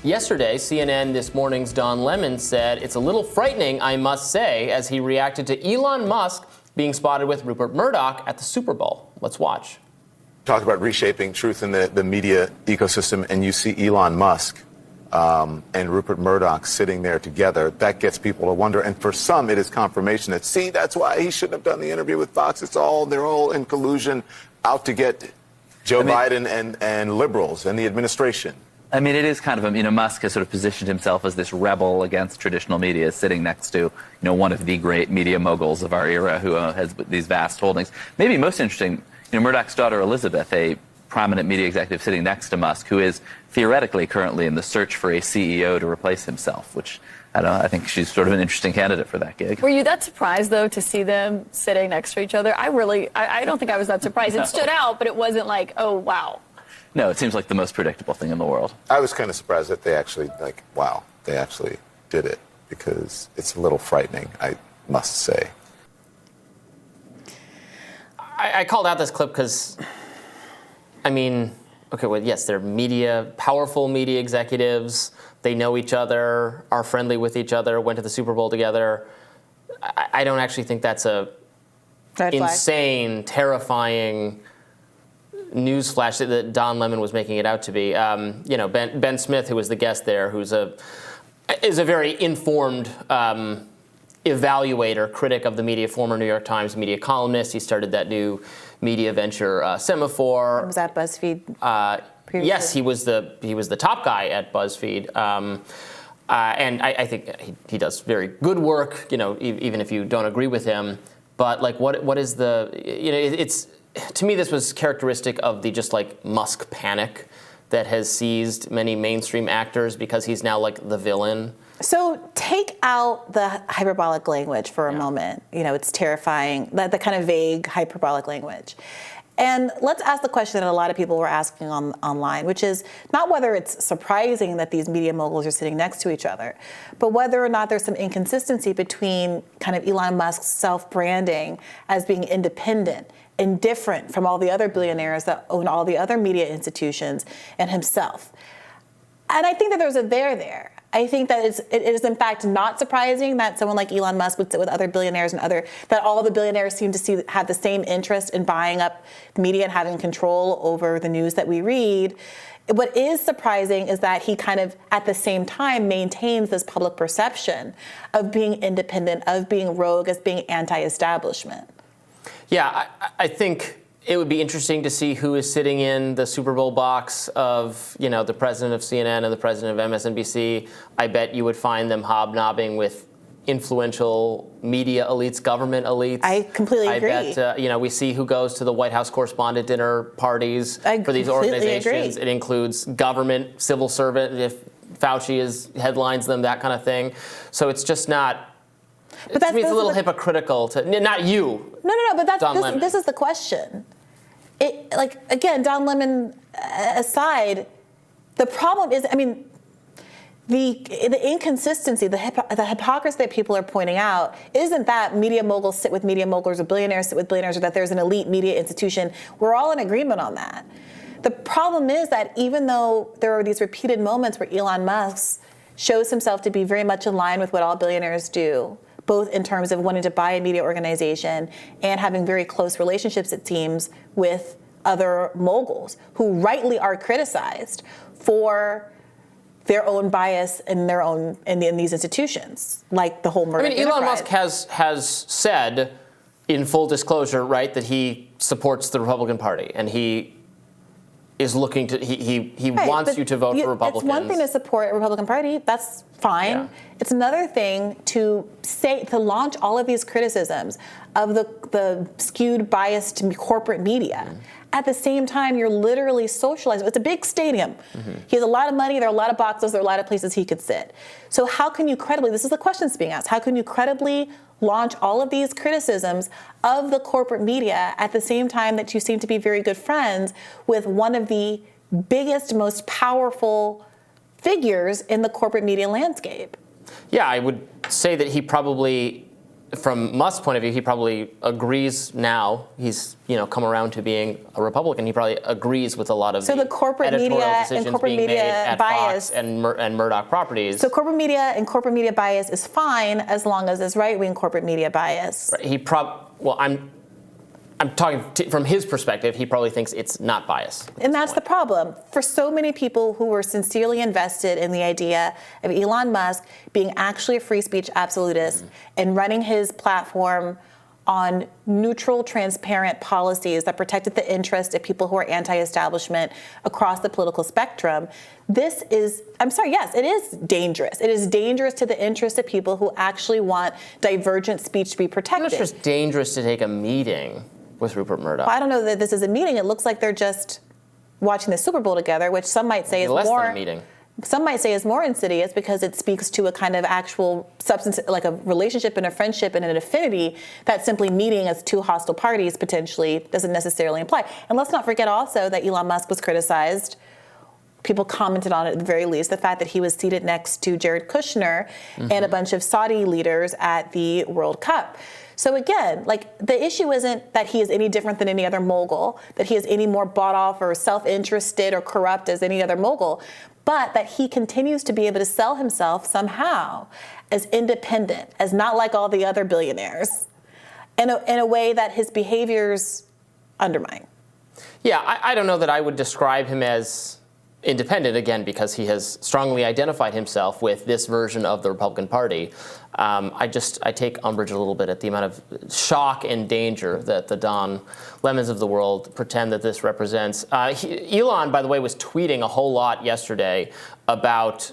Yesterday, CNN This Morning's Don Lemon said it's a little frightening, I must say, as he reacted to Elon Musk being spotted with Rupert Murdoch at the Super Bowl. Let's watch. Talk about reshaping truth in the media ecosystem, and you see Elon Musk and Rupert Murdoch sitting there together. That gets people to wonder, and for some, it is confirmation that, see, that's why he shouldn't have done the interview with Fox. They're all in collusion, out to get Joe Biden and liberals and the administration. I mean, it is kind of, Musk has sort of positioned himself as this rebel against traditional media, sitting next to, one of the great media moguls of our era who has these vast holdings. Maybe most interesting, Murdoch's daughter Elizabeth, a prominent media executive sitting next to Musk, who is theoretically currently in the search for a CEO to replace himself, which I think she's sort of an interesting candidate for that gig. Were you that surprised, though, to see them sitting next to each other? I don't think I was that surprised. No. It stood out, but it wasn't like, oh, wow. No, it seems like the most predictable thing in the world. I was kind of surprised that they actually, they actually did it, because it's a little frightening, I must say. I called out this clip because, yes, they're powerful media executives. They know each other, are friendly with each other, went to the Super Bowl together. I don't actually think that's a insane, terrifying newsflash that Don Lemon was making it out to be. Ben Smith, who was the guest there, is a very informed evaluator, critic of the media, former New York Times media columnist. He started that new media venture, Semaphore. Was that BuzzFeed? Previously? Yes, he was the top guy at BuzzFeed. And I think he does very good work, even if you don't agree with him. But what is it's, to me, this was characteristic of the just Musk panic that has seized many mainstream actors, because he's now the villain. So take out the hyperbolic language for a moment. It's terrifying, the kind of vague hyperbolic language. And let's ask the question that a lot of people were asking online, which is not whether it's surprising that these media moguls are sitting next to each other, but whether or not there's some inconsistency between kind of Elon Musk's self-branding as being independent and different from all the other billionaires that own all the other media institutions and himself. And I think that there's a there. I think that it is in fact not surprising that someone like Elon Musk would sit with other billionaires that all the billionaires seem to have the same interest in buying up media and having control over the news that we read. What is surprising is that he kind of, at the same time, maintains this public perception of being independent, of being rogue, as being anti-establishment. Yeah, I think it would be interesting to see who is sitting in the Super Bowl box of, the president of CNN and the president of MSNBC. I bet you would find them hobnobbing with influential media elites, government elites. I completely agree. I bet, we see who goes to the White House correspondent dinner parties for these organizations. Agree. It includes government, civil servant, if Fauci headlines them, that kind of thing. So it's just not... But to me, it's a little hypocritical to not you. No. But this is the question. Again, Don Lemon aside, the problem is, the inconsistency, the hypocrisy that people are pointing out isn't that media moguls sit with media moguls or billionaires sit with billionaires, or that there's an elite media institution. We're all in agreement on that. The problem is that even though there are these repeated moments where Elon Musk shows himself to be very much in line with what all billionaires do, both in terms of wanting to buy a media organization and having very close relationships, it seems, with other moguls who rightly are criticized for their own bias in these institutions, like the whole Murdoch enterprise. Elon Musk has said, in full disclosure, right, that he supports the Republican Party, and he is looking to he wants you to vote for Republicans. It's one thing to support a Republican Party. That's fine. Yeah. It's another thing to launch all of these criticisms of the skewed, biased corporate media. Mm-hmm. At the same time, you're literally socializing. It's a big stadium. Mm-hmm. He has a lot of money. There are a lot of boxes. There are a lot of places he could sit. So how can you credibly, this is the question that's being asked, how can you credibly launch all of these criticisms of the corporate media at the same time that you seem to be very good friends with one of the biggest, most powerful figures in the corporate media landscape? Yeah, I would say that he probably from Musk's point of view, he probably agrees now. He's come around to being a Republican. He probably agrees with a lot of the corporate editorial media decisions and corporate being media made at bias Fox and Murdoch Properties. So corporate media and corporate media bias is fine as long as there's right-wing corporate media bias. Right. I'm talking from his perspective. He probably thinks it's not bias. And that's the problem. For so many people who were sincerely invested in the idea of Elon Musk being actually a free speech absolutist and running his platform on neutral, transparent policies that protected the interest of people who are anti-establishment across the political spectrum, this is, yes, it is dangerous. It is dangerous to the interest of people who actually want divergent speech to be protected. It's just dangerous to take a meeting with Rupert Murdoch. Well, I don't know that this is a meeting. It looks like they're just watching the Super Bowl together, which some might say is less more than a meeting. Some might say is more insidious because it speaks to a kind of actual substance, like a relationship and a friendship and an affinity that simply meeting as two hostile parties potentially doesn't necessarily imply. And let's not forget also that Elon Musk was criticized. People commented on it at the very least, the fact that he was seated next to Jared Kushner and a bunch of Saudi leaders at the World Cup. So again, the issue isn't that he is any different than any other mogul, that he is any more bought off or self-interested or corrupt as any other mogul, but that he continues to be able to sell himself somehow as independent, as not like all the other billionaires, in a way that his behaviors undermine. Yeah, I don't know that I would describe him as independent, again, because he has strongly identified himself with this version of the Republican Party. I take umbrage a little bit at the amount of shock and danger that the Don Lemons of the world pretend that this represents. Elon, by the way, was tweeting a whole lot yesterday about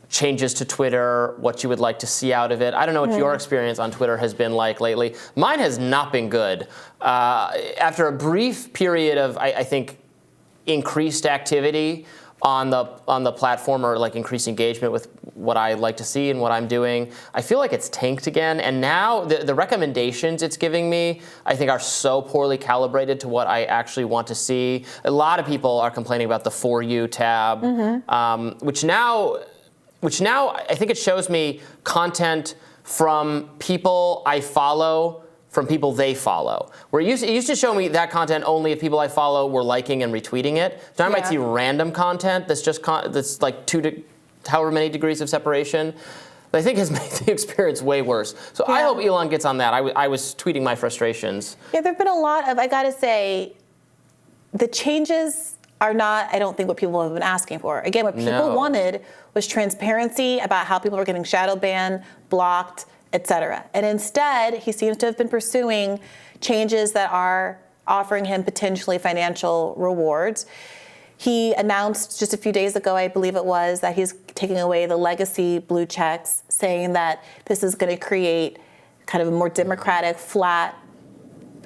changes to Twitter, what you would like to see out of it. I don't know what your experience on Twitter has been like lately. Mine has not been good. After a brief period of, I think, increased activity on the platform, or increased engagement with what I like to see and what I'm doing, I feel like it's tanked again. And now the recommendations it's giving me, I think, are so poorly calibrated to what I actually want to see. A lot of people are complaining about the For You tab, which now I think it shows me content from people I follow, from people they follow. Where it used to show me that content only if people I follow were liking and retweeting it. Now I might see random content that's just that's like however many degrees of separation. That I think has made the experience way worse. So I hope Elon gets on that. I was tweeting my frustrations. Yeah, there've been a lot of, I gotta say, the changes are not, I don't think, what people have been asking for. Again, what people wanted was transparency about how people were getting shadow banned, blocked, etc. And instead, he seems to have been pursuing changes that are offering him potentially financial rewards. He announced just a few days ago, I believe it was, that he's taking away the legacy blue checks, saying that this is going to create kind of a more democratic, flat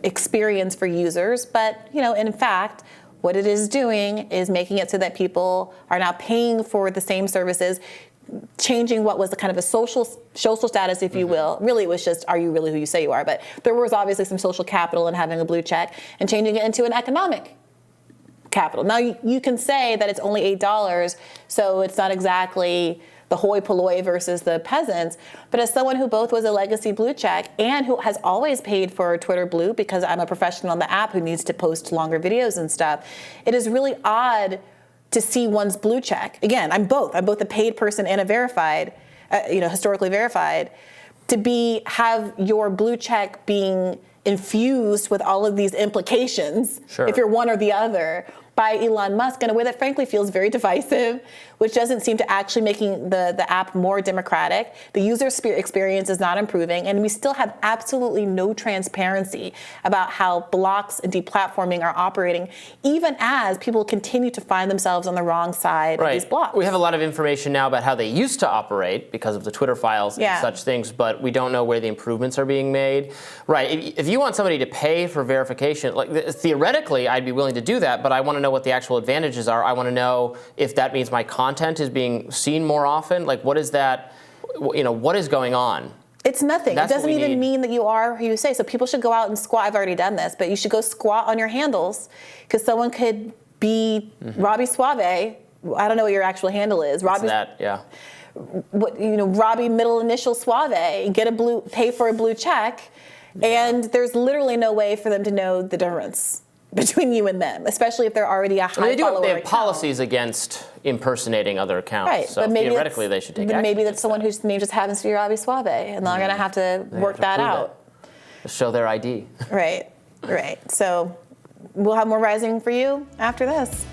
experience for users. But, in fact, what it is doing is making it so that people are now paying for the same services, changing what was the kind of a social status, if you will. Really, it was just, are you really who you say you are? But there was obviously some social capital in having a blue check, and changing it into an economic capital. Now, you can say that it's only $8, so it's not exactly the hoi polloi versus the peasants. But as someone who both was a legacy blue check and who has always paid for Twitter Blue, because I'm a professional on the app who needs to post longer videos and stuff, it is really odd to see one's blue check. Again, I'm both a paid person and a verified, historically verified, to have your blue check being infused with all of these implications, if you're one or the other, by Elon Musk in a way that frankly feels very divisive, which doesn't seem to actually making the app more democratic. The user experience is not improving, and we still have absolutely no transparency about how blocks and deplatforming are operating, even as people continue to find themselves on the wrong side of these blocks. We have a lot of information now about how they used to operate because of the Twitter files and such things, but we don't know where the improvements are being made. Right, if you want somebody to pay for verification, theoretically, I'd be willing to do that, but I want to know what the actual advantages are. I want to know if that means my content is being seen more often. What is that? What is going on? It's nothing. It doesn't even mean that you are who you say. So people should go out and squat. I've already done this, but you should go squat on your handles, because someone could be Robby Soave. I don't know what your actual handle is. Robby, that, yeah. Robby middle initial Soave, pay for a blue check, and there's literally no way for them to know the difference between you and them, especially if they're already a high follower They have account. policies against impersonating other accounts, right? so but maybe theoretically they should take but action. maybe that's someone whose name just happens to be Robby Soave, and they're going to have to work that out. Show their ID. Right. So we'll have more Rising for you after this.